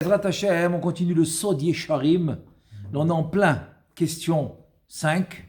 Bezrat Hashem, on continue le Sod Yesharim. Là, on est en plein, question 5.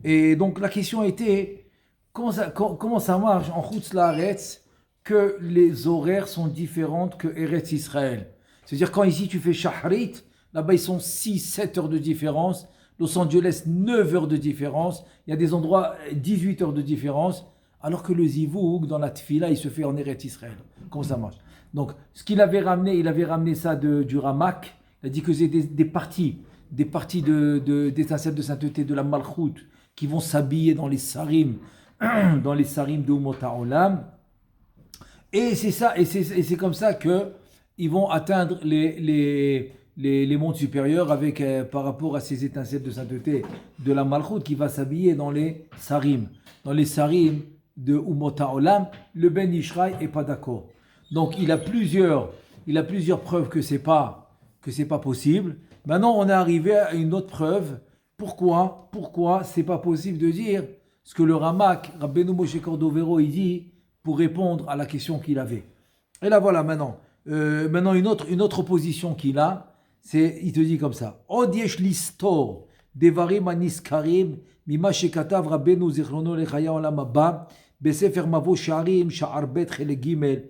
Et donc, la question était comment ça marche en Chutz Laaretz que les horaires sont différentes que Eretz Israël. C'est-à-dire, quand ici tu fais Shahrit, là-bas ils sont 6-7 heures de différence. Los Angeles, 9 heures de différence. Il y a des endroits, 18 heures de différence. Alors que le Zivoug, dans la Tfila, il se fait en Eretz Israël. Comment ça marche? Donc, ce qu'il avait ramené, il avait ramené ça du Ramak. Il a dit que c'est des parties d'étincelles de sainteté de la Malchut qui vont s'habiller dans les sarim, de Umot HaOlam. Et c'est ça, et c'est comme ça que ils vont atteindre les mondes supérieurs avec par rapport à ces étincelles de sainteté de la Malchut qui va s'habiller dans les sarim. Dans les sarim de Umot HaOlam, le Ben Ishraï n'est pas d'accord. Donc il a plusieurs preuves que c'est pas possible. Maintenant on est arrivé à une autre preuve. Pourquoi c'est pas possible de dire ce que le Ramak, Rabbeinu Moshe Cordovero, il dit pour répondre à la question qu'il avait. Et là voilà maintenant une autre opposition qu'il a, c'est il te dit comme ça. Od yesh listor devarim aniskarim mima shekatav Rabbeinu zichrono lechaya olam haba besefer mavo sharim sha'ar bet chelek gimel.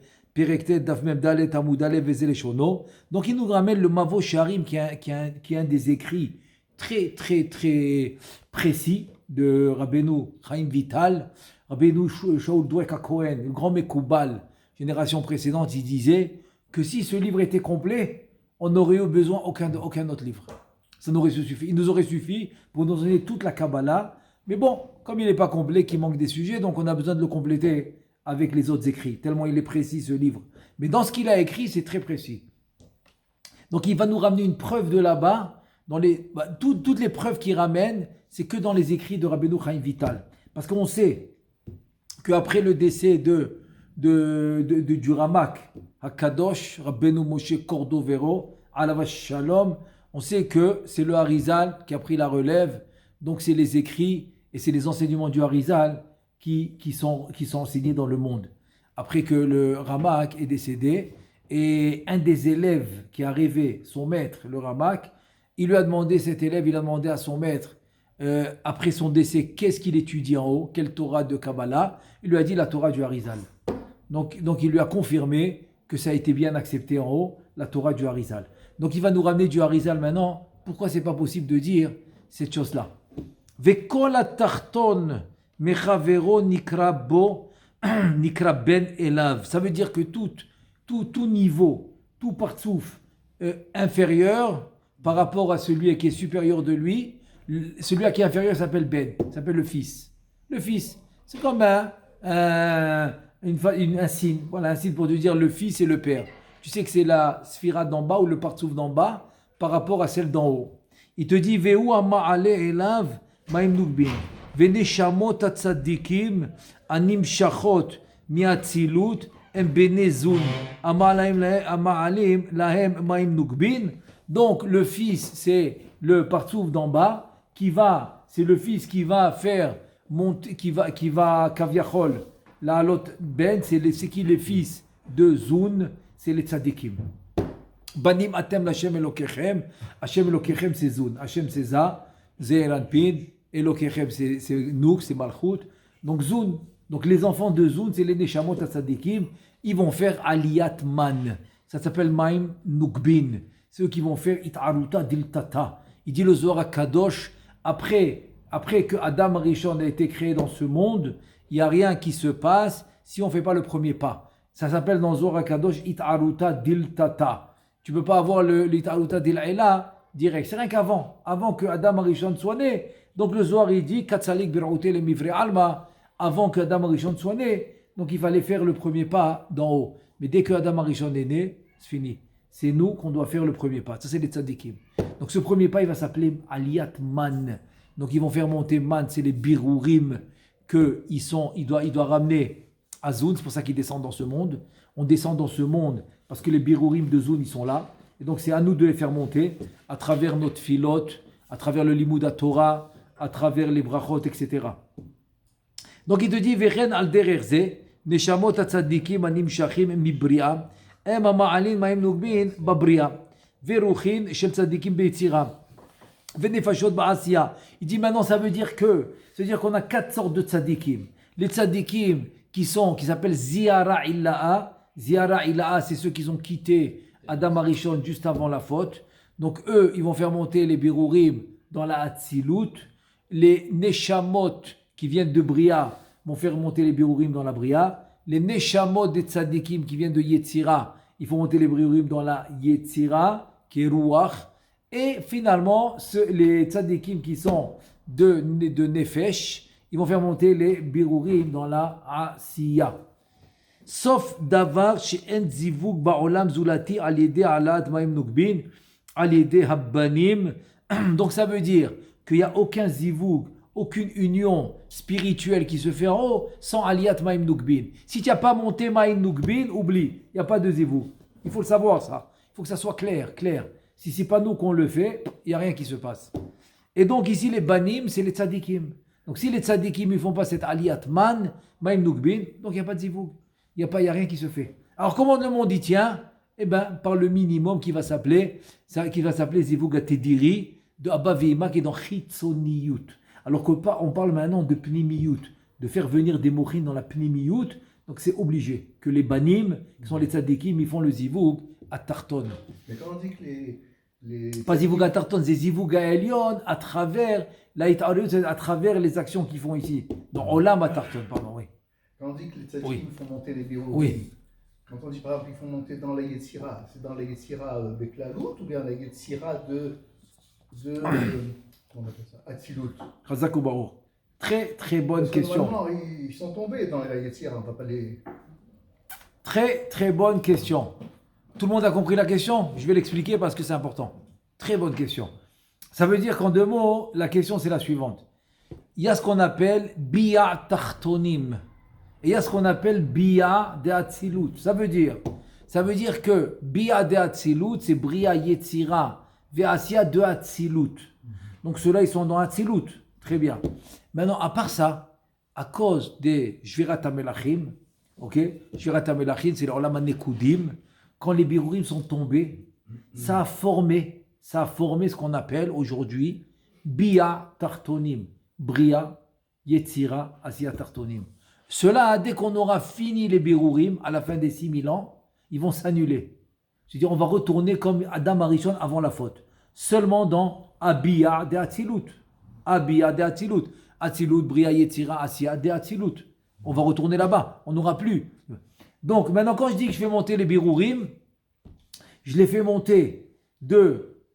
Donc il nous ramène le Mavo Sharim qui est un des écrits très très très précis de Rabbeinu Chaim Vital, Rabbeinu Shaul Dweck HaKohen, le grand Mekoubal, génération précédente, il disait que si ce livre était complet, on n'aurait eu besoin aucun autre livre. Ça n'aurait suffi. Il nous aurait suffi pour nous donner toute la Kabbalah. Mais bon, comme il n'est pas complet, qu'il manque des sujets, donc on a besoin de le compléter avec les autres écrits, tellement il est précis ce livre. Mais dans ce qu'il a écrit, c'est très précis. Donc il va nous ramener une preuve de là-bas. Toutes les preuves qu'il ramène, c'est que dans les écrits de Rabbeinu Chaim Vital. Parce qu'on sait qu'après le décès du Ramak, Hakadosh, Rabbeinu Moshe Cordovero, Alav Shalom, on sait que c'est le Harizal qui a pris la relève. Donc c'est les écrits et c'est les enseignements du Harizal qui sont enseignés dans le monde. Après que le Ramak est décédé, et un des élèves qui a rêvé, son maître, le Ramak, il a demandé à son maître, après son décès, qu'est-ce qu'il étudie en haut, quelle Torah de Kabbalah. Il lui a dit la Torah du Harizal. Donc il lui a confirmé que ça a été bien accepté en haut, la Torah du Harizal. Donc il va nous ramener du Harizal maintenant. Pourquoi c'est pas possible de dire cette chose-là? Vekol tarton Mechavero nikra bo, nikra ben elav. Ça veut dire que tout niveau, tout partsouf inférieur par rapport à celui qui est supérieur de lui, celui qui est inférieur s'appelle ben, s'appelle le fils. Le fils, c'est comme un signe. Voilà, un signe pour te dire le fils et le père. Tu sais que c'est la sphira d'en bas ou le partsouf d'en bas par rapport à celle d'en haut. Il te dit Veu amma ale elav maim nukbin. Veneshamot atzadikim anim shachot miatzilut em benezun amaalim lahem maim nukbin. Donc le fils c'est le partsouf d'en bas c'est le fils qui va faire monter, qui va kaviachol la halot ben, c'est qui les fils de Zun, c'est les tzadikim. Banim atem l'Hashem Elokechem, Hashem Elokechem c'est Zun, Hashem c'est Za, Ze'eranpin. Elokechem, c'est Nouk, c'est Malchut. Donc Zun, donc les enfants de Zun, c'est les Neshamot Tzadikim, ils vont faire Aliyat Man. Ça s'appelle Maim Nukbin. C'est eux qui vont faire It'aruta Diltata. Il dit le Zohar Kadosh, après que Adam Rishon a été créé dans ce monde, il n'y a rien qui se passe si on ne fait pas le premier pas. Ça s'appelle dans Zohar Kadosh It'aruta Diltata. Tu ne peux pas avoir l'It'aruta Dil'ela direct. C'est rien avant que Adam Rishon soit né. Donc le Zohar il dit Katsalik bir'outé le mivre alma, avant que Adam Arishon soit né, donc il fallait faire le premier pas d'en haut. Mais dès que Adam Arishon est né, c'est fini. C'est nous qu'on doit faire le premier pas. Ça c'est les tzadikim. Donc ce premier pas il va s'appeler Aliyat Man. Donc ils vont faire monter Man, c'est les birourim il doit ramener à Zun, c'est pour ça qu'ils descendent dans ce monde. On descend dans ce monde parce que les birourim de Zun ils sont là. Et donc c'est à nous de les faire monter à travers notre filote, à travers le limud Torah, à travers les brachot, etc. Donc il te dit Vechen al dererze, neshamot atzadikim anim shachim mibria, em ama'alin ma'im nugbin babria. Veruchin shel tzadikim beitziram. Venefashot ba'asiya. Il dit maintenant ça veut dire qu'on a 4 sortes de tzadikim. Les tzadikim qui s'appellent Ziyara Illa'a. Ziyara Illa'a, c'est ceux qui ont quitté Adam Arishon juste avant la faute. Donc eux, ils vont faire monter les Birurim dans la Hatzilut. Les Neshamot qui viennent de Bria vont faire monter les Birurim dans la Bria. Les Neshamot des tzadikim qui viennent de Yetzira, ils font monter les Birurim dans la Yetzira, qui est Ruach. Et finalement, les tzadikim qui sont de Nefesh, ils vont faire monter les Birurim dans la Asiya. Sauf davar she'en zivug ba'olam zulati al yedei alat ma'im nukbin, al yedei habbanim. Donc ça veut dire qu'il n'y a aucun zivug, aucune union spirituelle qui se fait en haut sans aliyat ma'im nukbin. Si tu n'as pas monté ma'im nukbin, oublie, il n'y a pas de zivug. Il faut le savoir ça. Il faut que ça soit clair. Si ce n'est pas nous qu'on le fait, il n'y a rien qui se passe. Et donc ici, les banim, c'est les tzadikim. Donc si les tzadikim ne font pas cette aliyat ma'im nukbin, donc il n'y a pas de zivug. Il n'y a rien qui se fait. Alors comment le monde y tient? Eh bien, par le minimum qui va s'appeler zivug atediri de Abba Veima qui est dans Chitzoniyut. Alors qu'on parle maintenant de Pnimiyut, de faire venir des mochines dans la Pnimiyut, donc c'est obligé que les banim, qui sont les tzadikim, ils font le zivug à Tarton. Mais quand on dit que les Pas zivug à Tarton, c'est zivug à Elion à travers les actions qu'ils font ici. Dans Olam à Tarton, pardon, oui. Quand on dit que les tzadikim font monter les Birurim, oui. Quand on dit par exemple qu'ils font monter dans la Yetzira, c'est dans la Yetzira Beklalut ou bien la Yetzira de comment on appelle ça, Hatzilut? Chazak ou Baruch. Très très bonne Parce que question. normalement, ils sont tombés dans la Yetzira, on ne va pas les... Très très bonne question. Tout le monde a compris la question? Je vais l'expliquer parce que c'est important. Très bonne question. Ça veut dire qu'en 2 mots, la question c'est la suivante. Il y a ce qu'on appelle Biya Tartonim. Et il y a ce qu'on appelle Biya de Hatzilut. Ça veut dire que Biya de Hatzilut, c'est Bria Yetzira, Ve'asya de Hatzilut. Donc ceux-là, ils sont dans Hatzilut. Très bien. Maintenant, à part ça, à cause des Shvirat HaMelachim, ok? Shvirat HaMelachim, c'est l'Olam HaNekudim. Quand les Birurim sont tombés, ça a formé ce qu'on appelle aujourd'hui Biya Tartonim. Bria Yetzira, Asya Tartonim. Cela, dès qu'on aura fini les Birurim, à la fin des 6000 ans, ils vont s'annuler. C'est-à-dire, on va retourner comme Adam Arishon avant la faute. Seulement dans Abiya de Hatzilut. Abiya de Hatzilut. Hatzilut, Bria, Yetzira, Asya de Hatzilut. On va retourner là-bas. On n'aura plus. Donc, maintenant, quand je dis que je fais monter les Birurim, je les fais monter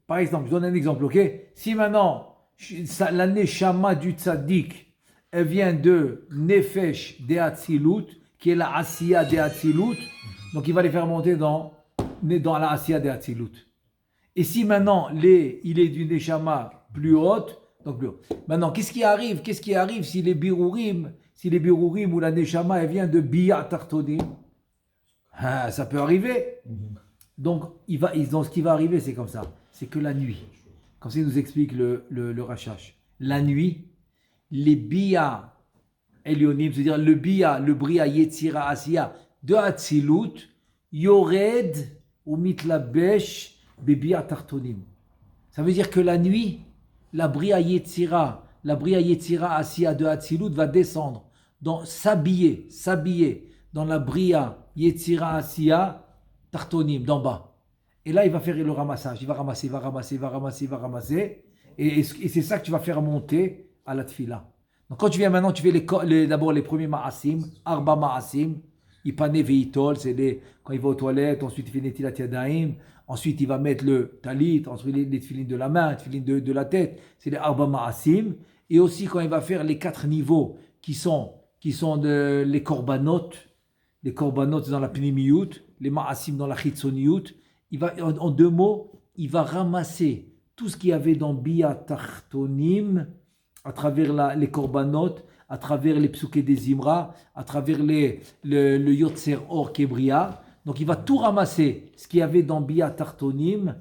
par exemple, je donne un exemple, ok? Si maintenant, la Neshama du Tzaddik, elle vient de Nefesh de Hatzilut, qui est la Asiya de Hatzilut. Donc il va les faire monter dans la Asiya de Hatzilut. Et si maintenant il est d'une Neshama plus haute, donc plus haut. Maintenant, qu'est-ce qui arrive si les Birurim ou la Neshama elle vient de Biya Tartonim? Ça peut arriver. Donc ce qui va arriver, c'est comme ça. C'est que la nuit, comme ça il nous explique le Rashash, la nuit, les Biya Elionim, c'est-à-dire le Bria Yetzira Asiya de Hatzilut, Yored ou Mitlabesh Bebiya Tartonim. Ça veut dire que la nuit, la Bria Yetzira Asiya de Hatzilut va descendre, s'habiller dans la Bria Yetzira Asiya Tartonim, d'en bas. Et là, il va faire le ramassage. Il va ramasser. Et c'est ça que tu vas faire monter à la tfila. Donc quand tu viens maintenant, tu fais d'abord les premiers ma'asim, arba ma'asim, ipane veitol, quand il va aux toilettes, ensuite il fait netilat yadayim, ensuite il va mettre le talit, ensuite les tfilines de la main, les tfilines de la tête, c'est les arba ma'asim, et aussi quand il va faire les 4 niveaux qui sont les korbanot dans la pnimiyut, les ma'asim dans la chitzoniyut, en 2 mots, il va ramasser tout ce qu'il y avait dans Biya Tartonim, à travers les korbanot, à travers les psuké des Zimra, à travers le Yotzer Or Kebria. Donc il va tout ramasser, ce qu'il y avait dans Biya Tartonim.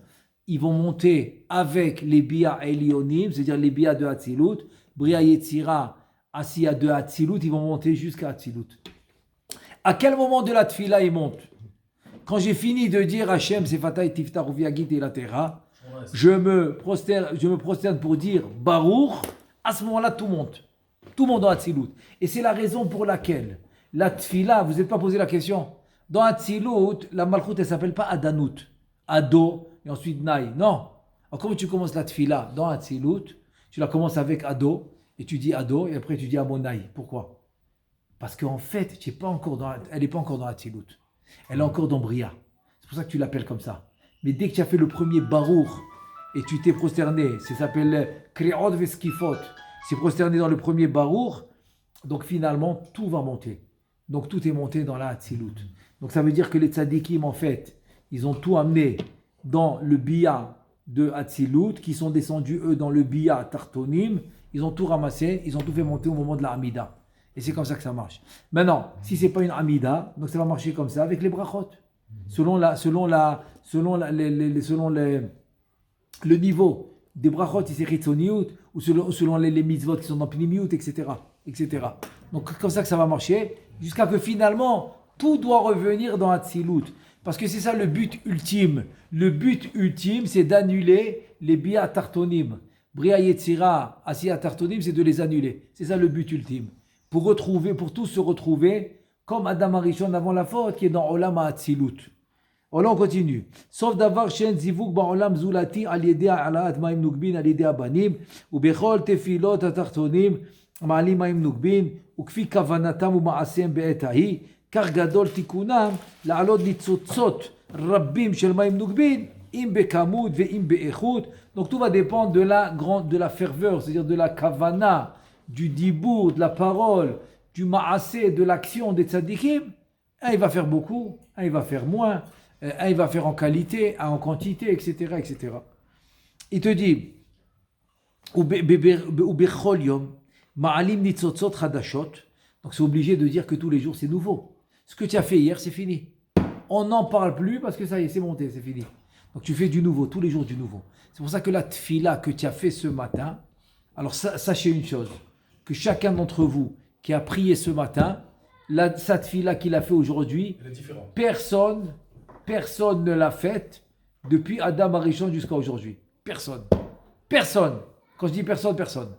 Ils vont monter avec les Biya Elionim, c'est-à-dire les Biya de Hatzilut, Bria Yetzira, Asiya de Hatzilut, ils vont monter jusqu'à Hatzilut. À quel moment de la tfila ils montent? Quand j'ai fini de dire Hachem, c'est Fatah Tiftar Uviagit et Latera, je me prosterne pour dire Baruch, à ce moment-là, tout monte. Tout monte dans Hatzilut. Et c'est la raison pour laquelle la Tfila, vous n'êtes pas posé la question. Dans Hatzilut, la Malchut, elle ne s'appelle pas Adanut, Ado, et ensuite Naï. Non. Alors, comment tu commences la Tfila dans Hatzilut, tu la commences avec Ado, et tu dis Ado, et après tu dis Amonaï. Pourquoi? Parce qu'en fait, elle n'est pas encore dans Hatzilut. Elle est encore dans Bria. C'est pour ça que tu l'appelles comme ça. Mais dès que tu as fait le premier Baruch, et tu t'es prosterné, ça s'appelle Kri'ot Veskifot, c'est prosterné dans le premier Baruch, donc finalement, tout va monter. Donc tout est monté dans la Hatzilut. Donc ça veut dire que les tzadikim, en fait, ils ont tout amené dans le Bia de Hatzilut, qui sont descendus, eux, dans le Bia Tartonim. Ils ont tout ramassé, ils ont tout fait monter au moment de la Hamida. Et c'est comme ça que ça marche. Maintenant, si ce n'est pas une Hamida, donc ça va marcher comme ça avec les brachot. Selon le niveau des brachot, si c'est Ritzoniout, ou selon les mitzvot qui sont dans Pnimiout, etc., etc. Donc comme ça que ça va marcher, jusqu'à que finalement, tout doit revenir dans Hatzilut. Parce que c'est ça le but ultime. Le but ultime, c'est d'annuler les Bia Tartonim. Bria Yetzira, Asiya Tartonim, c'est de les annuler. C'est ça le but ultime. Pour tous se retrouver comme Adam Arishon avant la faute qui est dans Olam HaAtzilut. Alors on continue. Sauf d'avoir shen zivuk ba'olam zulati al yedei alaat ma'im nugbin al yedei abanim ou bechol tefilot atartonim ma'alim ma'im nugbin ou kfi kavanatam ou ma'asem be'et hahi kar gadol tikunam la'alod nitzotzot rabbim shel ma'im nugbin im bekamut ve'im be'echut. Donc tout va dépendre de la ferveur, c'est-à-dire de la kavana, du dibour, de la parole, du ma'aseh, de l'action des tzadikim. Un il va faire beaucoup, un il va faire moins, un il va faire en qualité, un en quantité, etc. etc. Il te dit, ubechol yom, ma'alim nitzotzot chadashot. Donc c'est obligé de dire que tous les jours c'est nouveau. Ce que tu as fait hier, c'est fini. On n'en parle plus parce que ça y est, c'est monté, c'est fini. Donc tu fais du nouveau, tous les jours du nouveau. C'est pour ça que la tfila que tu as fait ce matin, alors sachez une chose, que chacun d'entre vous qui a prié ce matin, sa tfila qu'il a fait aujourd'hui, personne ne l'a faite depuis Adam Arishon jusqu'à aujourd'hui. Personne. Personne. Quand je dis personne, personne.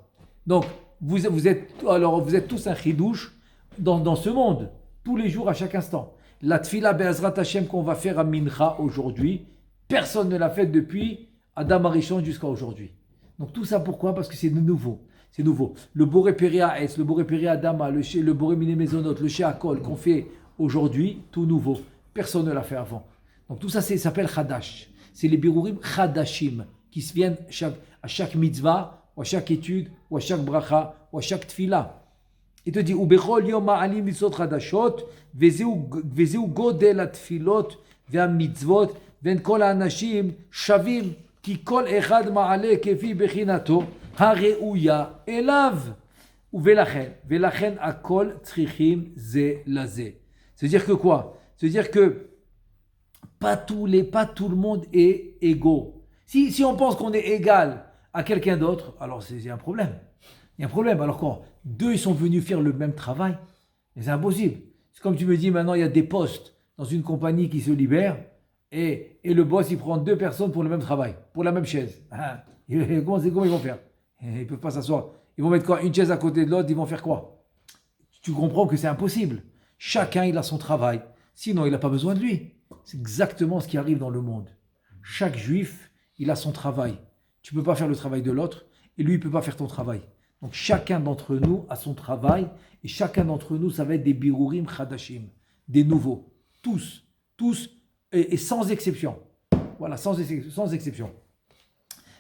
Donc, vous êtes tous un chidouche dans ce monde, tous les jours, à chaque instant. La tfila Be'ezrat Hashem qu'on va faire à Mincha aujourd'hui, personne ne l'a faite depuis Adam Arishon jusqu'à aujourd'hui. Donc tout ça pourquoi? Parce que c'est nouveau. C'est nouveau. Le Boré Péria Es, le Boré Péria Adama, le Boré Miné Mezonot, le Sheakol qu'on fait aujourd'hui, tout nouveau. Personne ne l'a fait avant. Donc tout ça, ça s'appelle Chadash. C'est les Birurim Chadashim qui se viennent à chaque mitzvah, ou à chaque étude, ou à chaque bracha, ou à chaque tfila. Il te dit, Ubechol yom ma'alim mitzvot chadashot, vezeu godel atfilot, ve'am mitzvot, ve'en kol ha'anashim shavim, ki kol echad ma'ale kefi bechinato, ha're'uya elav. Ve'lachen akol tzrichim ze laze. C'est-à-dire que quoi? C'est-à-dire que pas tout le monde est égaux. Si on pense qu'on est égal à quelqu'un d'autre, alors c'est un problème. Il y a un problème. Alors quand deux ils sont venus faire le même travail, c'est impossible. C'est comme tu me dis maintenant, il y a des postes dans une compagnie qui se libèrent et le boss il prend deux personnes pour le même travail, pour la même chaise. Comment ils vont faire? Ils ne peuvent pas s'asseoir. Ils vont mettre quoi? Une chaise à côté de l'autre, ils vont faire quoi? Tu comprends que c'est impossible. Chacun il a son travail. Sinon il n'a pas besoin de lui. C'est exactement ce qui arrive dans le monde. Chaque juif il a son travail. Tu ne peux pas faire le travail de l'autre et lui il ne peut pas faire ton travail. Donc chacun d'entre nous a son travail et chacun d'entre nous, ça va être des birurim chadashim, des nouveaux. Tous, et sans exception. Voilà, sans exception.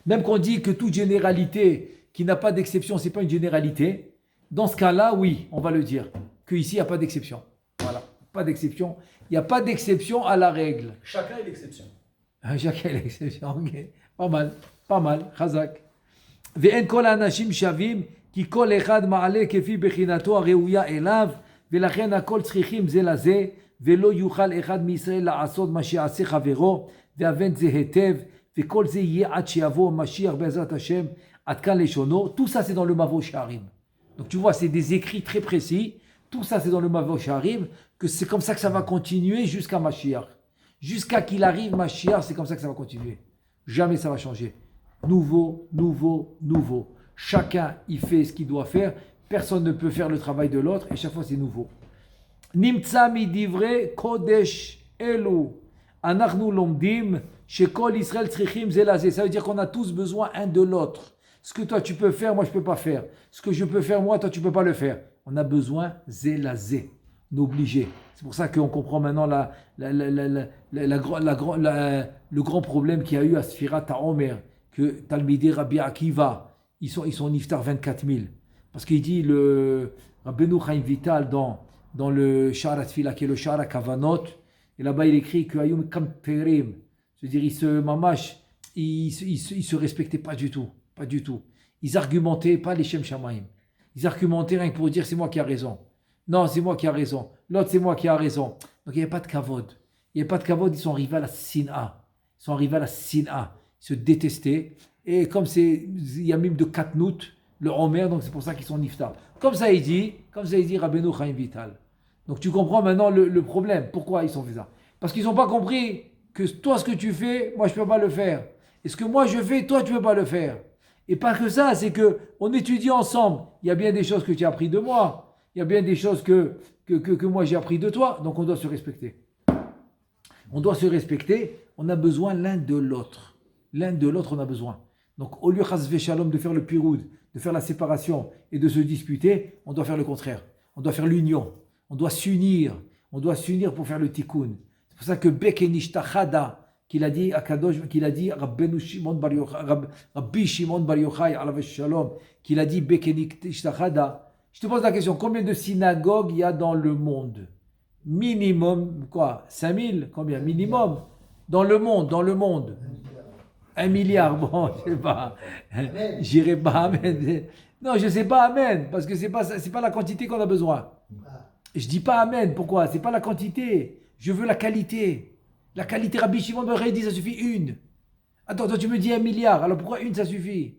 Même qu'on dit que toute généralité qui n'a pas d'exception, ce n'est pas une généralité, dans ce cas-là, oui, on va le dire, qu'ici, il n'y a pas d'exception. Voilà, pas d'exception. Il n'y a pas d'exception à la règle. Chacun est l'exception. Chacun est l'exception, ok. Pas mal, chazak. ואין כל האנשים שווים, כי כל אחד מעלה כפי בחינתו הראויה אליו, ולכן הכל צריכים זה לזה, ולא יוכל אחד מישראל לעשות מה שיעשה חברו, והבן זה היטב, וכל זה יהיה עד שיבוא משיח בעזרת השם, עד כאן לשונו. Tout ça c'est dans le Mavo Sharim. Donc tu vois, c'est des écrits très précis. Tout ça c'est dans le Mavo Sharim, que c'est comme ça que ça va continuer jusqu'à Mashiach. Jusqu'à qu'il arrive Mashiach, c'est comme ça que ça va continuer. Jamais ça va changer. Nouveau, nouveau, nouveau. Chacun, il fait ce qu'il doit faire. Personne ne peut faire le travail de l'autre et chaque fois c'est nouveau. Nimtza midivre kodesh elu. Anachnu lomdim shekol Israël tzrichim zelazé. Ça veut dire qu'on a tous besoin un de l'autre. Ce que toi tu peux faire, moi je peux pas faire. Ce que je peux faire, moi, toi tu peux pas le faire. On a besoin zelazé, obligé. C'est pour ça qu'on comprend maintenant le grand problème qu'il y a eu à Sfirat HaOmer, que Talmidei Rabbi Akiva, ils sont niftar 24 000. Parce qu'il dit, le Rabbeinu Chaim Vital, dans le Sha'ar HaTfila, qui est le Sha'ar HaKavanot, et là-bas il écrit que Ayum Kamperim, c'est-à-dire ils se respectaient pas du tout. Pas du tout. Ils argumentaient pas les Shem Shamaim. Ils argumentaient rien que pour dire c'est moi qui ai raison. Non, c'est moi qui ai raison. L'autre, c'est moi qui ai raison. Donc il n'y a pas de kavod. Il n'y a pas de kavod, ils sont arrivés à la sin'a. Ils sont arrivés à la sin'a. Ils se détestaient. Et comme il y a même de katnout, le Omer, donc c'est pour ça qu'ils sont niftar. Comme ça il dit Rabbeinu Chaim Vital. Donc tu comprends maintenant le problème. Pourquoi ils sont fait ça? Parce qu'ils n'ont pas compris que toi, ce que tu fais, moi, je ne peux pas le faire. Et ce que moi, je fais, toi, tu ne peux pas le faire. Et pas que ça, c'est qu'on étudie ensemble. Il y a bien des choses que tu as appris de moi. Il y a bien des choses que moi, j'ai appris de toi. Donc, on doit se respecter. On doit se respecter. On a besoin l'un de l'autre. L'un de l'autre, on a besoin. Donc, au lieu, chasvé shalom, de faire le piroud, de faire la séparation et de se disputer, on doit faire le contraire. On doit faire l'union. On doit s'unir. On doit s'unir pour faire le tikkun. C'est pour ça que Bekenishtachada, qu'il a dit à Kadosh, qu'il a dit Rabbi Shimon Bar Yochai, alav shalom, qu'il a dit Bekenishtachada. Je te pose la question, combien de synagogues il y a dans le monde? Minimum, quoi? 5000? Combien? Minimum? Dans le monde. 1 milliard, bon, je sais pas. J'irai pas, amen. Non, je sais pas, amen, parce que c'est pas la quantité qu'on a besoin. Je dis pas amen, pourquoi? C'est pas la quantité. Je veux la qualité. La qualité, Rabbi Shimon Bar Yochai dit, ça suffit une. Attends, toi tu me dis 1 milliard, alors pourquoi une ça suffit?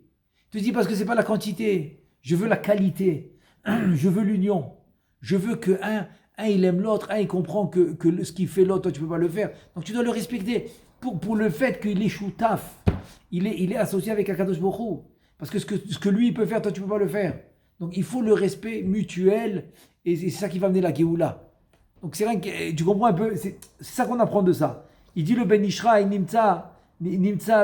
Tu dis parce que c'est pas la quantité. Je veux la qualité. Je veux l'union. Je veux que un il aime l'autre, un il comprend que ce qu'il fait l'autre, toi tu peux pas le faire. Donc tu dois le respecter pour le fait qu'il est choutaf. Il est associé avec Akadosh Baruch Hu. Parce que ce que lui il peut faire, toi tu peux pas le faire. Donc il faut le respect mutuel et c'est ça qui va amener la Géoula. Donc c'est rien que tu comprends un peu, c'est ça qu'on apprend de ça. Il dit le Ben Ishraï nimtza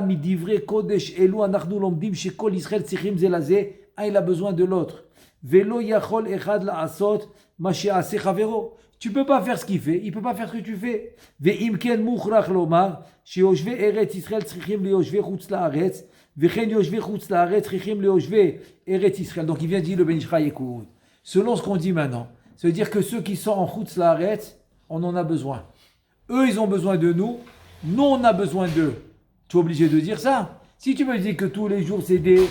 midivre kodesh elu anachnu lomdim shekol Israël tzrichim zelazé. Un il a besoin de l'autre. Velo yachol echad la'asot ma she'aseh chavero. Tu peux pas faire ce qu'il fait, il peut pas faire ce que tu fais. Ve'im ken mukhrach lomar sheyoshvei eretz Israël tzrichim leyoshvei chutz la'aretz vechen yoshvei chutz la'aretz tzrichim leyoshvei eretz Israël. Donc il vient dire le Ben Ishraï, écoute, selon ce qu'on dit maintenant, ça veut dire que ceux qui sont en chutz la'aretz, on en a besoin. Eux, ils ont besoin de nous. Nous, on a besoin d'eux. Tu es obligé de dire ça. Si tu me dis que tous les jours, c'est des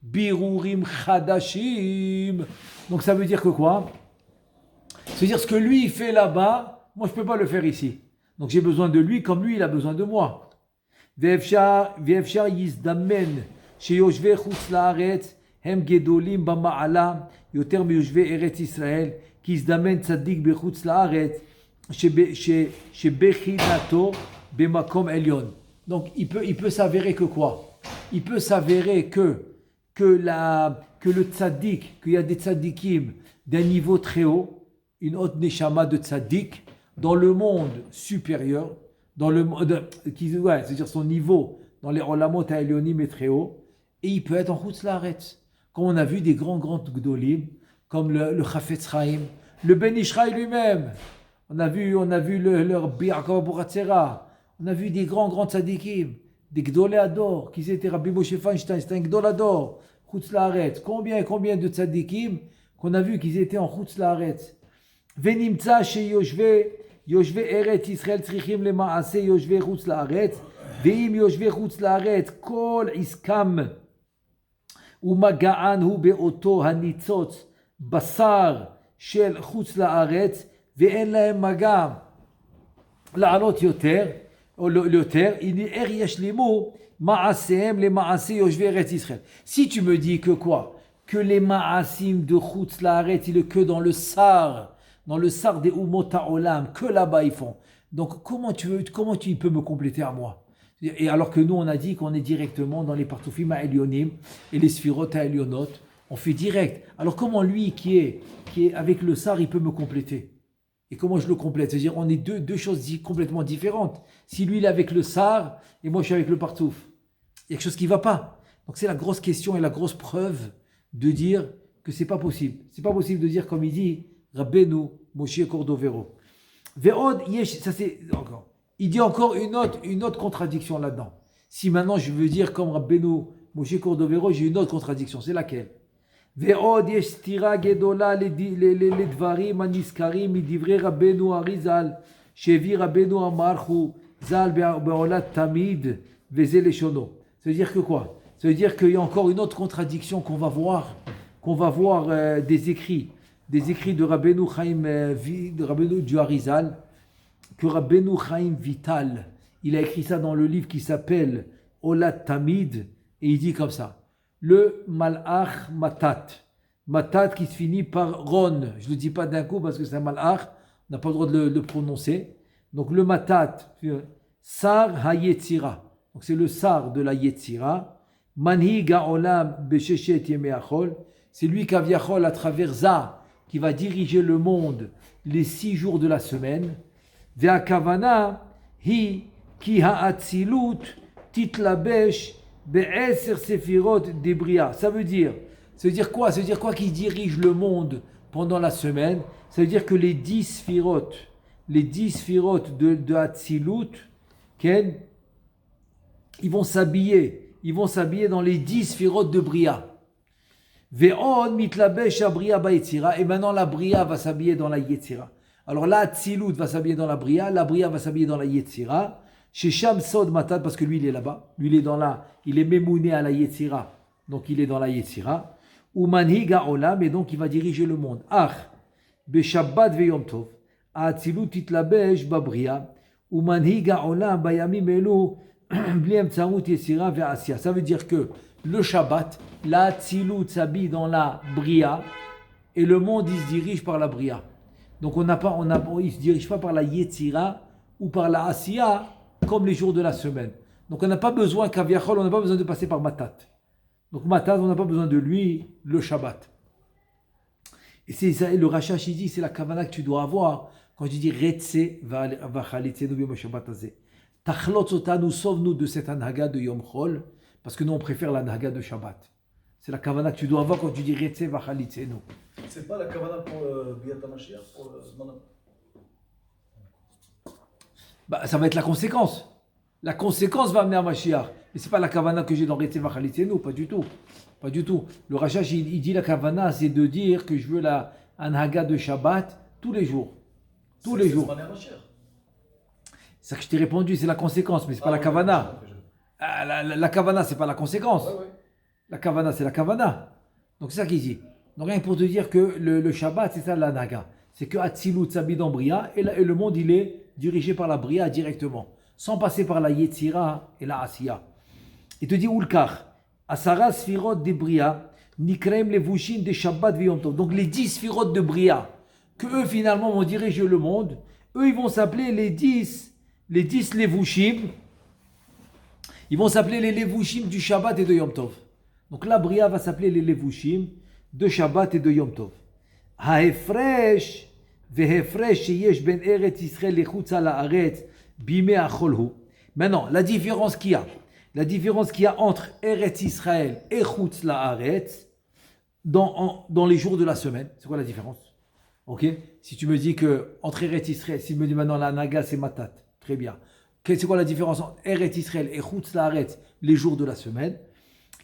birurim chadashim, donc ça veut dire que quoi? C'est-à-dire ce que lui, il fait là-bas, moi, je ne peux pas le faire ici. Donc j'ai besoin de lui comme lui, il a besoin de moi. Ve'efshar yizdamen sheyoshvei chutz la'aretz hem gedolim b'ma'ala yoter miyoshvei eretz Israël ki yizdamen tzaddik b'chutz la'aretz shebechinato b'makom elyon. Donc il peut s'avérer que quoi? Il peut s'avérer que le tzaddik, qu'il y a des tzaddikim d'un niveau très haut, une haute neshama de tzaddik dans le monde supérieur, c'est-à-dire son niveau dans les olamot ha'elyonim est très haut, et il peut être en chutz la'aretz. Comme on a vu des grands gdolim, comme le Chafetz Chaim, le Ben Ishraï lui-même. On a vu le Rabbi Yaakov Abuhatzera. On a vu des grands tzadikim, des Gdolei Ador, qui étaient Rabbi Moshe Feinstein, c'était un Gdol Ador, chutz la'aretz. Combien de tzadikim qu'on a vu qu'ils étaient en chutz la'aretz. Venimtza sheyoshvei eretz Israël tzrichim lema'aseh yoshvei chutz la'aretz, ve'im yoshvei chutz la'aretz kol iskam umaga'an hu be'oto hanitzotz basar shel chutz la'aretz ואין להם מגע לעלות יותר, או יותר, איך ישלימו מעשיהם למעשי יושבי ארץ ישראל. Si tu me dis que quoi? Que les ma'asim de chutz la'aretz, il est que dans le sar des umot ha'olam, que là-bas ils font. Donc comment tu peux me compléter à moi? Et alors que nous, on a dit qu'on est directement dans les Partoufim à Elyonim et les Sphirot à Elyonot, on fait direct. Alors comment lui, qui est avec le Sar, il peut me compléter? Et comment je le complète? C'est-à-dire, on est deux choses complètement différentes. Si lui, il est avec le Sar et moi, je suis avec le Partouf, il y a quelque chose qui ne va pas. Donc c'est la grosse question et la grosse preuve de dire que c'est pas possible. C'est pas possible de dire comme il dit Rabbeinu Moshe Cordovero. Ve'od yesh, ça c'est encore. Il dit encore une autre contradiction là-dedans. Si maintenant je veux dire comme Rabbeinu Moshe Cordovero, j'ai une autre contradiction. C'est laquelle? Ve'od yesh stira gedola ledvarim aniskarim midivre Rabbeinu Arizal shevi Rabbeinu Amarchu zal be'olat tamid veze leshono. Ça veut dire que quoi? Ça veut dire qu'il y a encore une autre contradiction qu'on va voir des écrits de Rabbeinu Chaim, de Rabbeinu du Arizal, que Rabbeinu Chaim Vital, il a écrit ça dans le livre qui s'appelle Olat Tamid, et il dit comme ça, le Malach Matat qui se finit par Ron, je ne le dis pas d'un coup parce que c'est un Malach, on n'a pas le droit de le prononcer, donc le Matat, Sar HaYetzira, donc c'est le Sar de la Yetzira, Manhig Ha'olam Besheshet Yemei Achol, c'est lui Kaviachol à travers Za qui va diriger le monde les 6 jours de la semaine. Ve'akavana hi ki ha'atzilut titlabesh be'eser sefirot debria. Ça veut dire quoi? Ça veut dire quoi qu'il dirige le monde pendant la semaine? Ça veut dire que les 10 sfirot de Hatzilut, ils vont s'habiller dans les 10 sfirot de Bria. Ve'on mitlabesh abria ba'yetzira. Et maintenant la Bria va s'habiller dans la Yetzira. Alors là, Tzilut va s'habiller dans la Bria va s'habiller dans la Yetzira. Chez Sham Sod Matat, parce que lui il est là-bas. Lui il est mémouné à la Yetzira. Donc il est dans la Yetzira. Ou manhig ha'olam, et donc il va diriger le monde. Ach, be'shabbat ve'yom tov. Tzilut titlabesh ba'bria. Ou manhig ha'olam bayamim elu. Ça veut dire que le Shabbat, la Tzilut s'habille dans la Bria et le monde il se dirige par la Bria. Donc il ne se dirige pas par la Yetzira ou par la Asiya comme les jours de la semaine. Donc on n'a pas besoin, Kaviachol, on n'a pas besoin de passer par Matat. Donc Matat, on n'a pas besoin de lui, le Shabbat. Et c'est ça, le Rashash il dit, c'est la Kavana que tu dois avoir quand tu dis Retse v'chalitzenu b'yom Shabbat hazeh. Nous sauve-nous de cette anhaga de Yom Chol, parce que nous on préfère l'anhaga de Shabbat. C'est la kavana que tu dois avoir quand tu dis Retse v'chalitzenu. C'est pas la kavana pour Biat HaMashiach Ça va être la conséquence. La conséquence va amener à Mashiach. Mais c'est pas la kavana que j'ai dans Retse v'chalitzenu, pas du tout. Pas du tout. Le Rashash il dit la kavana, c'est de dire que je veux la anhaga de Shabbat tous les jours. Tous les jours. C'est ça que je t'ai répondu, c'est la conséquence, mais c'est pas la kavana. La kavana, c'est pas la conséquence. Ouais. La kavana, c'est la kavana. Donc c'est ça qu'il dit. Donc rien pour te dire que le Shabbat, c'est ça la naga. C'est que Hatzilut s'habille dans Bria et le monde, il est dirigé par la Bria directement, sans passer par la Yetzira et la Asiya. Il te dit Ulkar, Asara Sfirot de Bria, Nikrem Levushin de Shabbat V'Yom Tov. Donc les 10 Sfirot de Bria, que eux finalement vont diriger le monde, eux ils vont s'appeler les 10 Levushim, ils vont s'appeler les Levushim du Shabbat et de Yom Tov. Donc la Bria va s'appeler les Levushim de Shabbat et de Yom Tov. Ha'efresh ve'efresh sheyesh ben Eretz Yisrael lechutz ha'aretz bimei ha'cholhu. Maintenant, la différence qu'il y a entre Eretz Yisrael et chutz la'aretz dans les jours de la semaine, c'est quoi la différence? Ok? Si tu me dis que entre Eretz Yisrael, si tu me dis maintenant la Naga c'est Matat, très bien. C'est quoi la différence entre Eretz Yisrael et Chutz La'aretz, les jours de la semaine?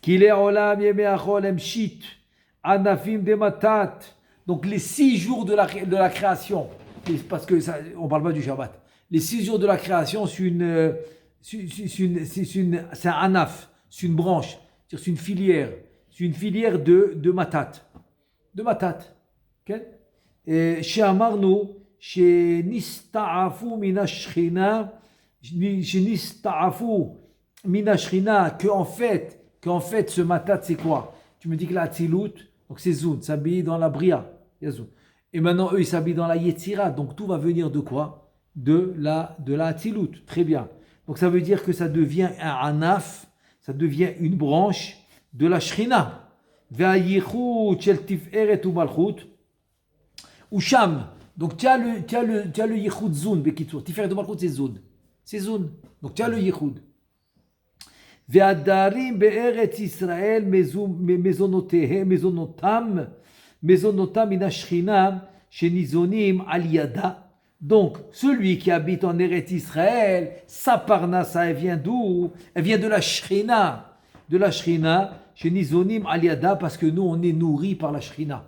Qu'il est olam yemei achol emshit anafim de Matat. Donc les 6 jours de la création, parce que on parle pas du Shabbat. Les 6 jours de la création, c'est un anaf, c'est une branche, c'est une filière de Matat, ok? שאמרנו שנסתעפו מן השכינה, qu'en fait ce matat c'est quoi? Tu me dis que la Hatzilut, donc c'est Zun, s'habille dans la Bria, et maintenant eux ils s'habillent dans la Yetzira, donc tout va venir de quoi? de la Hatzilut. Très bien. Donc ça veut dire que ça devient un anaf, ça devient une branche de la Shrina. Ve'ayichut shel tiferet u'malchut u'sham. Donc tu as le yichud zun, bekitsur. Tiferet u'malchut c'est zun. C'est zun. Donc tu as le yichud. Ve'adarim be'eretz Israël mezonotam min ha-Shrina shenizonim al yada. Donc, celui qui habite en Eretz Israël, sa parnassa, elle vient d'où? Elle vient de la Shrina. De la Shrina, chez Nizonim Aliada, parce que nous, on est nourris par la Shrina.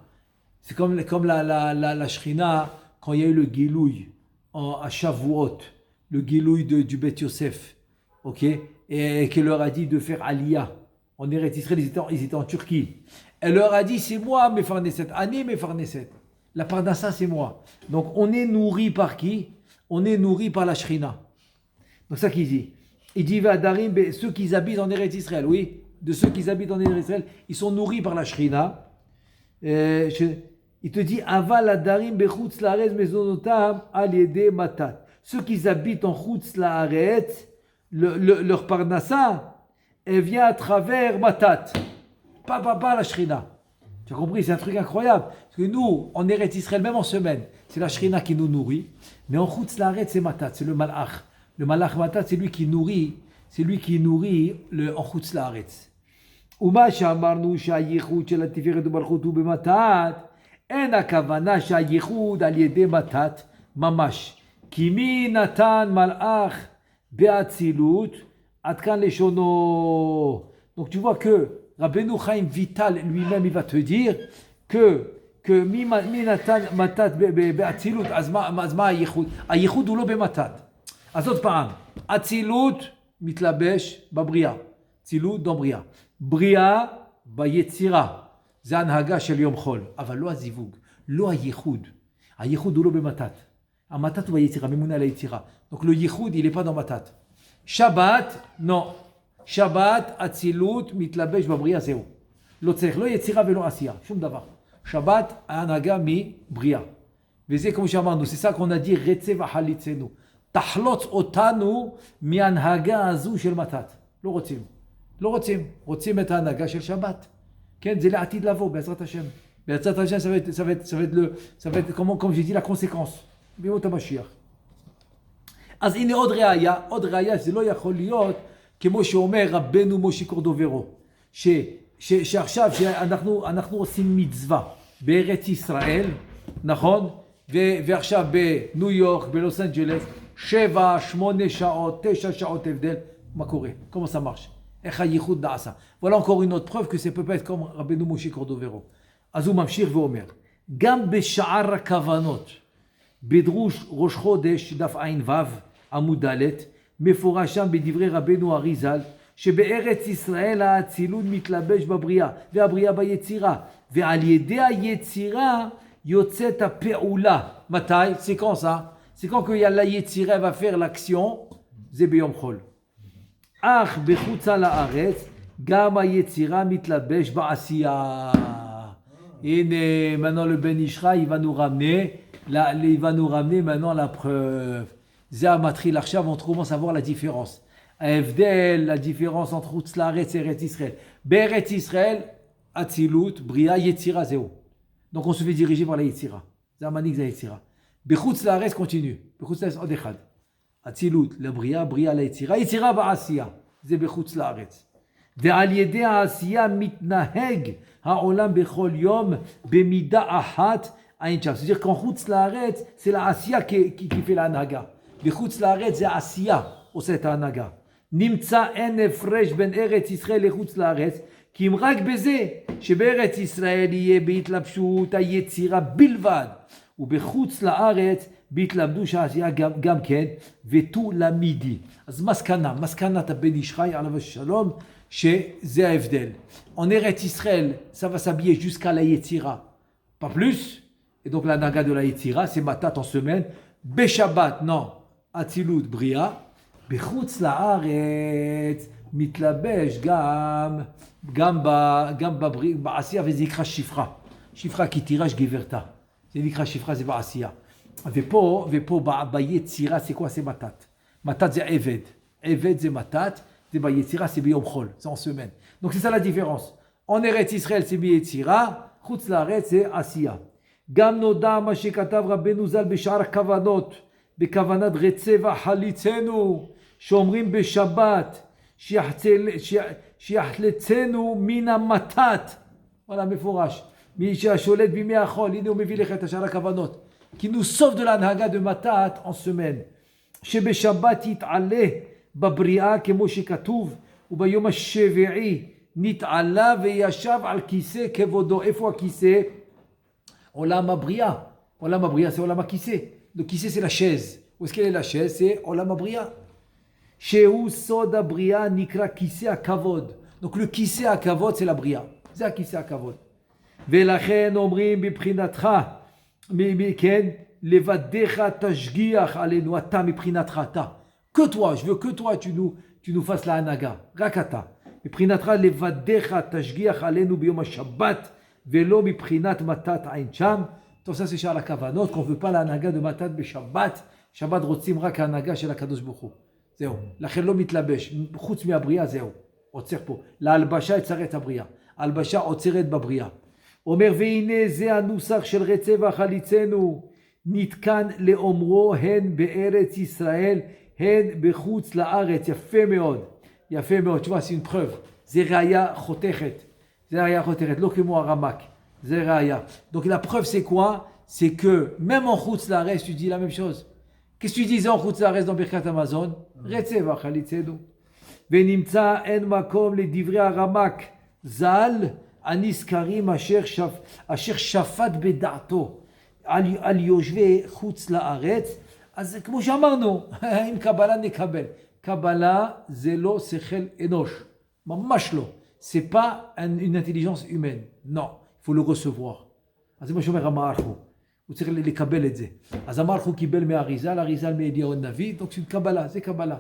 C'est comme la Shrina, quand il y a eu le Gilouï à Shavuot, le Gilouï du Bet Yosef, ok? Et qu'elle leur a dit de faire Aliyah. En Eretz Israël, ils étaient en Turquie. Elle leur a dit, c'est moi, Mefarneset, Ani Mefarneset. La parnassa, c'est moi. Donc, on est nourri par qui? On est nourri par la Shrina. Donc, ça qu'il dit. Il dit, Vadarim, ceux qui habitent en Eretz Israël, oui, de ceux qui habitent en Eretz Israël, ils sont nourris par la Shrina. Il te dit, Aval Adarim bechutz laaretz mezonotam al yede matat. Ceux qui habitent en chutz laaretz, leur parnassa, elle vient à travers matat. Pas la Shrina. Tu as compris, c'est un truc incroyable. Parce que nous, en Eretz Israël, même en semaine, c'est la Shrina qui nous nourrit. Mais en Chutz Laaretz, c'est Matat, c'est le Malach. Le Malach Matat, c'est lui qui nourrit en Chutz Laaretz. Uma she'amarnu she'ayichud shel hatiferet u'malchut hu b'matat, en hakavana she'ayichud al yedei matat mamash. Ki mi natan malach be'atzilut ad kan leshono. Donc tu vois que Rabbeinu Chaim Vital lui-même, il va te dire que Minatan Matat be'atzilut, azma ayichud. Ayichud ou lo be'matat. Azot pa'am. Atzilut mitlabesh b'bria. Atzilut dans bria. Bria b'yetzira. C'est הנהגה של יום חול. אבל לא הזיווג, לא הייחוד. הייחוד הוא לא במתת. המתת הוא ביצירה, ממונה על היצירה. Donc le ייחוד, il n'est pas dans matat. Shabbat, non. Shabbat, Atzilut, mitlabesh b'bria, zéro. לא צריך, לא יצירה ולא עשייה, שום דבר. Shabbat, הנהגה מבריאה. וזה כמו שאמרנו, c'est ça qu'on a dit, רצה וחליצנו. תחלוץ אותנו מהנהגה הזו של מתת. לא רוצים. לא רוצים. רוצים את ההנהגה של שבת. כן, זה לעתיד לבוא, בעזרת השם. בעזרת השם, ça va être comme j'ai dit, la conséquence. בימות המשיח. אז הנה עוד ראיה, זה לא יכול להיות, כמו שאומר רבנו משה קורדוברו, שעכשיו אנחנו עושים מצווה בארץ ישראל, נכון? ועכשיו בניו יורק, בלוס אנג'לס, 7, 8 שעות, 9 שעות הבדל, מה קורה? comment ça marche? איך הייחוד נעשה? voilà encore une autre preuve que ça peut pas être comme רבנו משה קורדוברו. אז הוא ממשיך ואומר, גם בשער הכוונות, בדרוש ראש חודש, דף עין ו' עמוד ד', מפורש שם בדברי רבנו אריזל, שבארץ ישראל האצילות מתלבש בבריאה, והבריאה ביצירה, ועל ידי היצירה יוצאת הפעולה. מתי? C'est quand ça? C'est quand qu'il y a la יצירה va faire l'action, זה ביום חול. אך בחוצה לארץ, גם היצירה מתלבש בעשייה. הנה, maintenant le Ben Ishra, il va nous ramener maintenant la preuve. זה המתחיל עכשיו, on commence à voir la différence. ההבדל, la différence entre חוץ לארץ et ארץ ישראל. בארץ ישראל, אצילות, בריאה, יצירה, זהו. Donc on se fait diriger par la יצירה. זה המנהיג, זה היצירה. בחוץ לארץ, continue. בחוץ לארץ עוד אחד. אצילות לבריאה, בריאה ליצירה, יצירה בעשייה. זה בחוץ לארץ. ועל ידי העשייה מתנהג העולם בכל יום במידה אחת עין שם. c'est-à-dire qu'en חוץ לארץ, c'est la עשייה qui fait l'הנהגה. בחוץ לארץ זה עשייה עושה את ההנהגה. נמצא אין הפרש בין ארץ ישראל לחוץ לארץ, כי אם רק בזה שבארץ ישראל יהיה בהתלבשות היצירה בלבד, ובחוץ לארץ בהתלמדו שהעשייה גם כן, ותו למידי. אז מסקנת הבן איש חי עליו השלום, שזה ההבדל. En Eretz Israël, ça va s'habiller jusqu'à la Yetzira, pas plus. Et donc la naga de la Yetzira, c'est matat en semaine. Beshabbat, non. Atzilut, bria. Bechutz la'aretz, mitlabesh gam ba'asiya, וזה נקרא שפחה. שפחה כי תירש גברתה. זה נקרא שפחה, זה בעשייה. Vepo Bayetzira, c'est quoi? C'est Matat. Matat, c'est Eved. Eved, c'est Matat. C'est Bayetzira, c'est Biyom Chol. C'est en semaine. Donc c'est ça la différence. En Eretz Israël, c'est Bayetzira. Chutz Laaretz, c'est Asiya. Gam noda ma shekatav Rabbeinu Zal b'shar kavanot. בכוונת רצה וחליצנו, שאומרים בשבת, שיחלצנו מן המתת. voilà, מפורש. מי שהשולט בימי החול, הנה הוא מביא לך את השאר הכוונות. qui nous sauve de l'anhaga de matat en semaine. שבשבת יתעלה בבריאה כמו שכתוב, וביום השביעי נתעלה וישב על כיסא כבודו. איפה הכיסא? עולם הבריאה. עולם הבריאה c'est עולם הכיסא. Le kissé, c'est la chaise. Où est-ce qu'elle est la chaise? C'est Olam Abria. Shehu Soda Bria Nikra Kissé à Kavod. Donc le kissé à Kavod, c'est la Bria. C'est un kissé à Kavod. Velachen Omrim Biprinatra. Ken Levadecha Tashgiach Alenu Ata Miprinatra Ta. Que toi, je veux que toi, tu nous fasses la Hanaga. Rakata. Miprinatra Levadecha Tashgiach Alenu Biyom Shabbat. Velo Miprinat Matat Ain Cham. Donc ça c'est Shara Kavanot, qu'on ne veut pas la Hanaga de Matat Shabbat. Shabbat רוצים רק ההנהגה של הקדוש ברוך הוא. זהו. לכן לא מתלבש. חוץ מהבריאה זהו. עוצר פה. להלבשה יצרת הבריאה. הלבשה עוצרת בבריאה. אומר והנה זה הנוסח של רצה וחליצנו. נתקן לאומרו הן בארץ ישראל, הן בחוץ לארץ. יפה מאוד. יפה מאוד. Tu vois, c'est une preuve. זה ראיה חותכת. זה ראיה חותכת. לא כמו הרמק. Zeraya. Donc la preuve c'est quoi? C'est que même en Chutz Laaretz tu dis la même chose. Qu'est-ce que tu disais en Chutz Laaretz dans Birkat Amazon? Retzeh v'chalitzenu. Ve'nimtza en makom ledivre haramak zal aniskarim asher shafat beda'ato al yoshve Chutz Laaretz. אז כמו שאמרנו, עם קבלה נקבל. קבלה זה לא שכל אנוש. ממש לא. C'est pas une intelligence humaine. Non. Il faut le recevoir. אז זה מה שאומר המערכו. הוא צריך לקבל את זה. אז המערכו קיבל מהאריזל, האריזל מאליהו הנביא, donc c'est une קבלה, זה קבלה.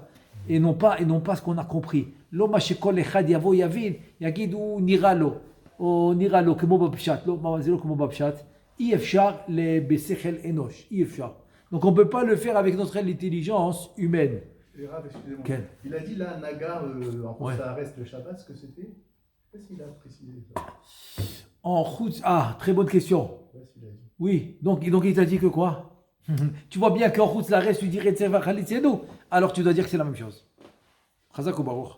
Et non pas ce qu'on a compris. לא מה שכל אחד יבוא יבין, יגיד הוא נראה לו, או נראה לו כמו בפשט. לא, זה לא כמו בפשט. אי אפשר בשכל אנוש, אי אפשר. Donc on ne peut pas le faire avec notre intelligence humaine. Et Rav, excusez-moi. Quel? Il a dit la Naga en Chutz Laaretz le Shabbat, ce que c'était? Qu'est-ce qu'il a précisé ça? En Chutz, très bonne question. Oui, donc il t'a dit que quoi? Tu vois bien qu'en Chutz Laaretz tu dirais Retzeh v'chalitzenu, alors tu dois dire que c'est la même chose. Chazak ou Baruch.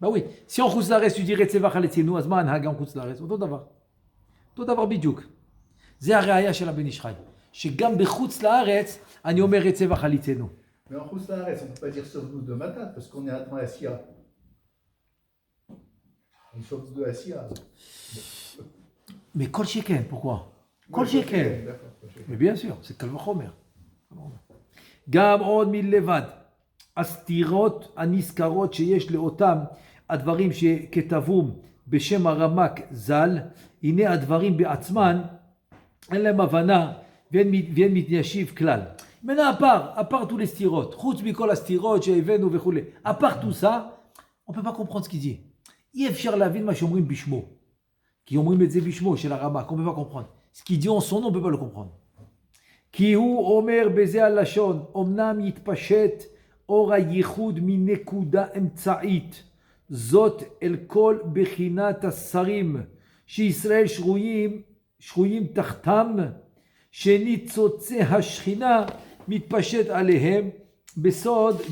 Bah oui, si en Chutz Laaretz tu dirais Retzeh v'chalitzenu, אז מה ההנהגה en Chutz Laaretz? אותו דבר. אותו דבר בדיוק. זה הראיה של הבן איש חי. שגם בחוץ לארץ אני אומר רצה וחליצנו. Mais en Chutz Laaretz, on ne peut pas dire sauve-nous de Matat parce qu'on est dans la Sierra. On sauve de la Sierra. Mais Kol Sheken, pourquoi? Kol Sheken. Mais bien sûr, c'est Kal Vachomer. גם עוד מלבד הסתירות הנזכרות שיש לאותם הדברים שכתבום בשם הרמק ז"ל, הנה הדברים בעצמן אין להם הבנה ואין מתיישיב כלל. Maintenant, à part tous les styrotes, חוץ מכל הסתירות שהבאנו וכו', à part tout ça, on ne peut pas comprendre ce qu'il dit. אי אפשר להבין מה שאומרים בשמו. כי אומרים את זה בשמו של הרמק, on ne peut pas comprendre. Ce qu'il dit en son nom, on ne peut pas le comprendre. כי הוא אומר בזה הלשון, אמנם יתפשט אור הייחוד מנקודה אמצעית, זאת אל כל בחינת השרים, שישראל שרויים תחתם, שניצוצי השכינה מתפשט עליהם בסוד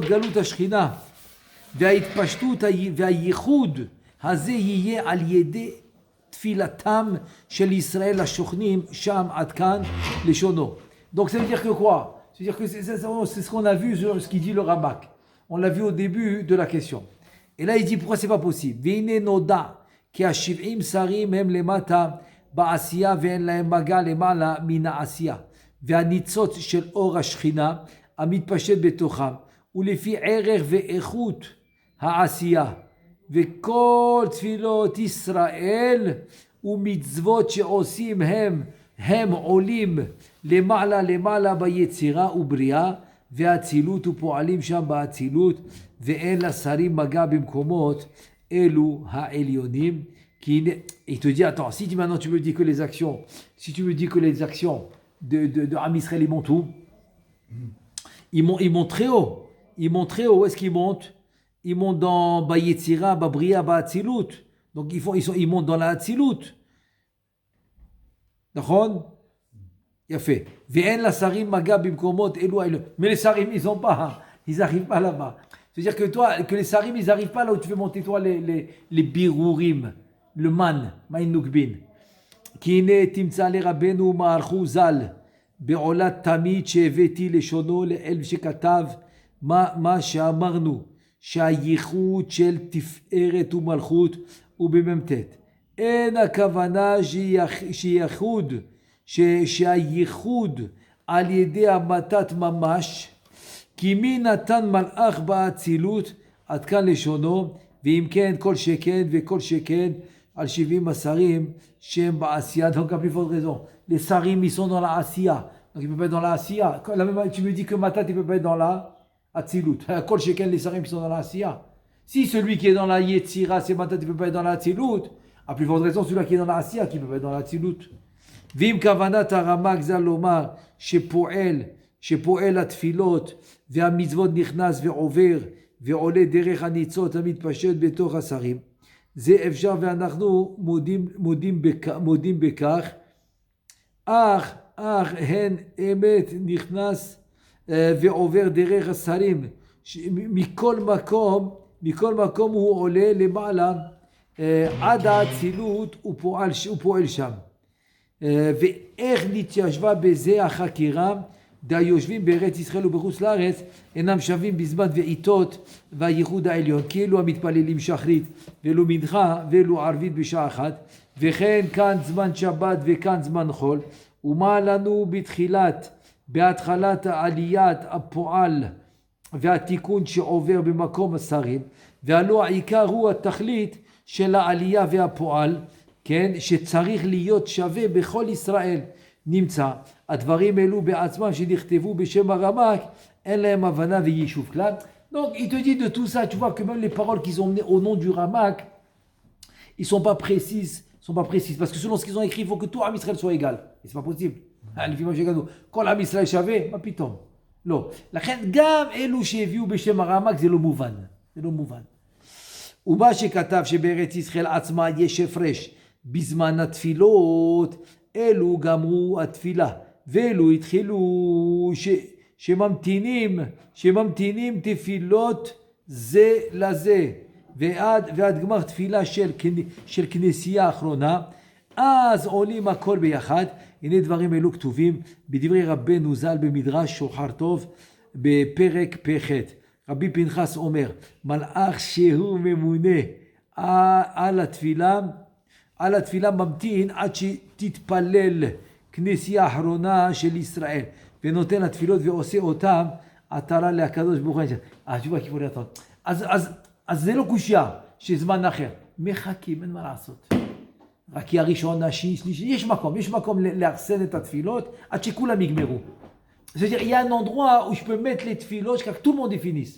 גלות השכינה, וההתפשטות והייחוד הזה יהיה על ידי תפילתם של ישראל השוכנים שם עד כאן לשונו. Donc ça veut dire que quoi? Ça veut dire que c'est ce qu'on a vu sur ce qu'il dit le Ramak. On l'a vu au début de la question. Et là il dit pourquoi c'est pas possible. והנה נודע כי ה-70 שרים הם למטה בעשייה ואין להם מגע למעלה מן העשייה. והניצוץ של אור השכינה המתפשט בתוכם ולפי ערך ואיכות העשייה. וכל תפילות ישראל ומצוות שעושים הם עולים למעלה ביצירה ובריאה והאצילות ופועלים שם באצילות ואין לשרים מגע במקומות אלו העליונים. Il te dit attends, si maintenant tu me dis que les actions de Am Israël, ils montent où? Ils montent très haut. Ils montent très haut. Où est-ce qu'ils montent? Ils montent dans Bayetzira, Babria, Ba'atzilut. Donc ils montent dans la Atzilut. D'accord? Il a fait. Ve'en la sarim maga bimkomot elu elu. Mais les sarim, ils n'arrivent pas là-bas. C'est-à-dire que les sarim, ils n'arrivent pas là où tu fais monter toi les birurim, le man, maïn nukbin. Ki ine timtsa le rabenu ma'archu zal, be'olat tamid she'eveti leshono le'el shekatav, ma she'amarnu, שהייחוד של תפארת ומלכות הוא במ"ט. אין הכוונה שייחוד, שהייחוד על ידי המתת ממש, כי מי נתן מלאך באצילות, עד כאן לשונו, ואם כן כל שכן וכל שכן על 70 השרים שהם בעשייה. Donc à plus forte raison, les sarim ils sont dans la asiya, donc ils peuvent pas être dans la asiya. Tu me dis que matat il peut pas être dans la Atzilut. Kol sheken les sarim qui sont dans la Asiya. Si celui qui est dans la Yetzira, c'est matat, il ne peut pas être dans la Atzilut, à plus forte raison, celui qui est dans la Asiya, qui ne peut pas être dans la Atzilut. Vim kavanat haramak zal lomar, shepoel atfilot, והמצוות נכנס ועובר, ועולה דרך הניצות המתפשט בתוך השרים. זה אפשר ואנחנו מודים בכך, אך הן אמת נכנס ועובר דרך השרים, מכל מקום הוא עולה למעלה עד האצילות ופועל שם. ואיך נתיישבה בזה החקירה? והיושבים בארץ ישראל ובחוץ לארץ אינם שווים בזמן ועיתות והייחוד העליון, כאילו המתפללים שחרית ואלו מנחה ואלו ערבית בשעה אחת, וכן כאן זמן שבת וכאן זמן חול. ומה לנו בהתחלת עליית הפועל והתיקון שעובר במקום השרים, והלא העיקר הוא התכלית של העלייה והפועל, כן, שצריך להיות שווה בכל ישראל. נמצא, הדברים אלו בעצמם שנכתבו בשם הרמ"ק, אין להם הבנה ויישוב כלל. Donc il te dit de tout ça, tu vois que même les paroles qu'ils ont menées au nom du Ramak, ils sont pas précises, parce que selon ce qu'ils ont écrit, il faut que tout Am Israël soit égal, et c'est pas possible. לפי מה שכתוב, כל עם ישראל שווה, מה פתאום? לא. לכן גם אלו שהביאו בשם הרמ"ק זה לא מובן. זה לא מובן. ומה שכתב שבארץ ישראל עצמה יש הפרש בזמן התפילות, אלו גמרו התפילה, ואלו התחילו שממתינים תפילות זה לזה, ועד גמר תפילה של כנסייה האחרונה, אז עולים הכל ביחד. הנה דברים אלו כתובים בדברי רבנו ז"ל במדרש שוחר טוב בפרק פ"ח. רבי פנחס אומר, מלאך שהוא ממונה על התפילה ממתין עד שתתפלל כנסייה האחרונה של ישראל, ונותן התפילות ועושה אותם עטרה לקדוש ברוך הוא. התשובה כיפור יתון. אז זה לא קושיה שזמן אחר. מחכים, אין מה לעשות. רק כי הראשון, השני, יש מקום לאחסן את התפילות עד שכולם יגמרו. C'est-à-dire, il y a un endroit où je peux mettre les tfilotes car tout le monde les finisse.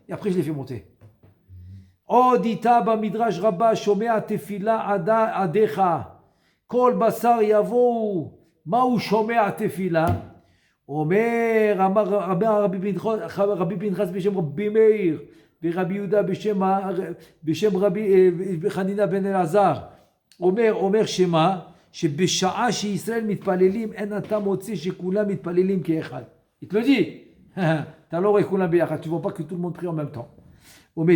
Et après, je les fais monter. עוד איתה במדרש רבה שומע תפילה עדיך, כל בשר יבואו, מהו שומע תפילה? אמר רבי פנחס בשם רבי מאיר, ורבי יהודה בשם רבי חנינא בן אלעזר, אומר שמה? שבשעה שישראל מתפללים אין אתה מוצא שכולם מתפללים כאחד. Il te le dit. אתה לא רואה כולם ביחד, tu vois pas que tout le monde prie en même temps. אומר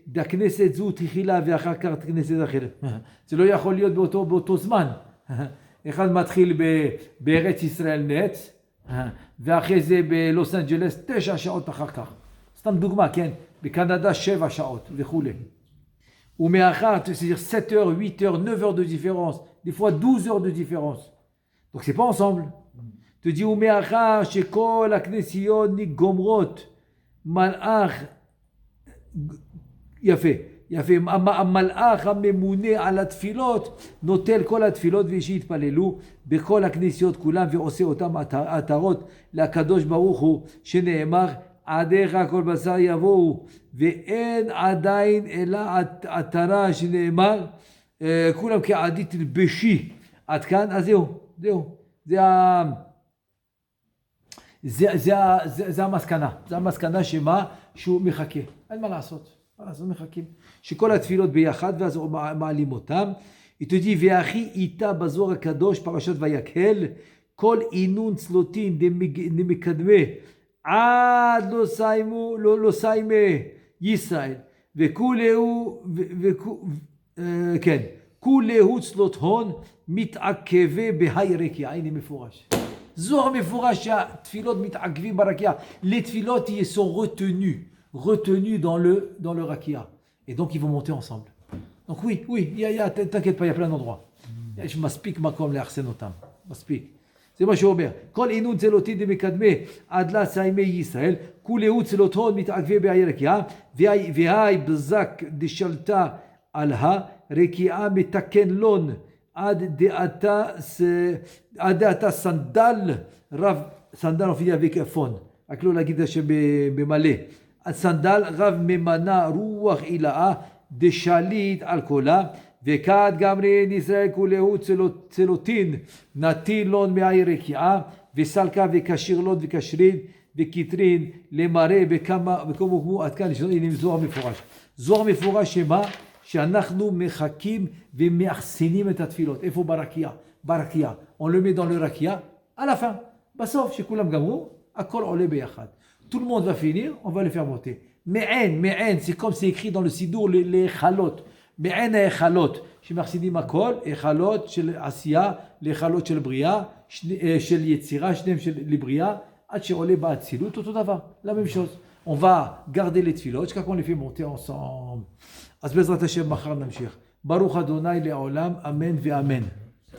דכנסת זו תחילה ואחר כך כנסת אחרת. זה לא יכול להיות באותו זמן. אחד מתחיל בארץ ישראל נץ, ואחרי זה בלוס אנג'לס 9 שעות אחר כך. סתם דוגמה, כן? בקנדה 7 שעות וכו'. ומאחר, c'est-à-dire 7 heures, 8 heures, 9 heures de différence, des fois 12 heures de différence. Donc c'est pas ensemble. te dit ומאחר שכל הכנסיות גומרות מלאך, יפה, המלאך הממונה על התפילות נוטל כל התפילות ושיתפללו בכל הכנסיות כולם ועושה אותם עטרות לקדוש ברוך הוא, שנאמר עדיך כל בשר יבואו, ואין עדיין אלא עטרה שנאמר כולם כעדי תלבשי. עד כאן, אז זהו. זה המסקנה שמה? שהוא מחכה. אין מה לעשות. מחכים. שכל התפילות ביחד, ואז מעלים אותם. היא תגיד, והכי איתה בזוהר הקדוש, פרשת ויקהל, כל עינון צלוטין דמקדמי, עד לא סיימה ישראל, כן, כולהו צלות הון, מתעכבה בהי רקיע. הנה מפורש. זוהר מפורש שהתפילות מתעכבים ברקיע. Les tfilotes, ils sont retenus dans le rakia. Et donc ils vont monter ensemble. Donc oui, t'inquiète pas, il y a plein d'endroits. יש מספיק מקום לאחסן אותם. מספיק. זה מה שהוא אומר. כל עינון צלותי דמקדמי עד לה סיימי ישראל, כולהו צלות הון מתעכבה בהי רקיע, והי בזק דשלטה עליה, רקיעה מתקן לון עד דעתה סנדל רב, סנדל הופיע וכפון, רק לא להגיד שבמלא, סנדל רב ממנה רוח אילאה דשליט על קולה, וכד גמרין ישראל כולהו צלוטין נטיל לון מהי רקיעה, וסלקה וקשיר לון וקשרין וכתרין למראה וכמה וכמו עד כאן עם זוהר מפורש. זוהר מפורש שמה? שאנחנו מחכים ומאחסנים את התפילות. איפה ברקיע? ברקיע. On le met dans le rakia à la fin. בסוף, שכולם גמרו, הכל עולה ביחד. Tout le monde va finir, on va le faire monter. מעין, c'est comme c'est écrit dans le sidour, les חלות. מעין ההיכלות, שמחסידים הכל, היכלות של עשייה, להיכלות של בריאה, של יצירה, שניהם של לבריאה, עד שעולה באצילות, אותו דבר, la même chose. On va garder les tfilotes, jusqu'à qu'on les fait monter ensemble. אז בעזרת השם מחר נמשיך. ברוך אדוני לעולם, אמן ואמן.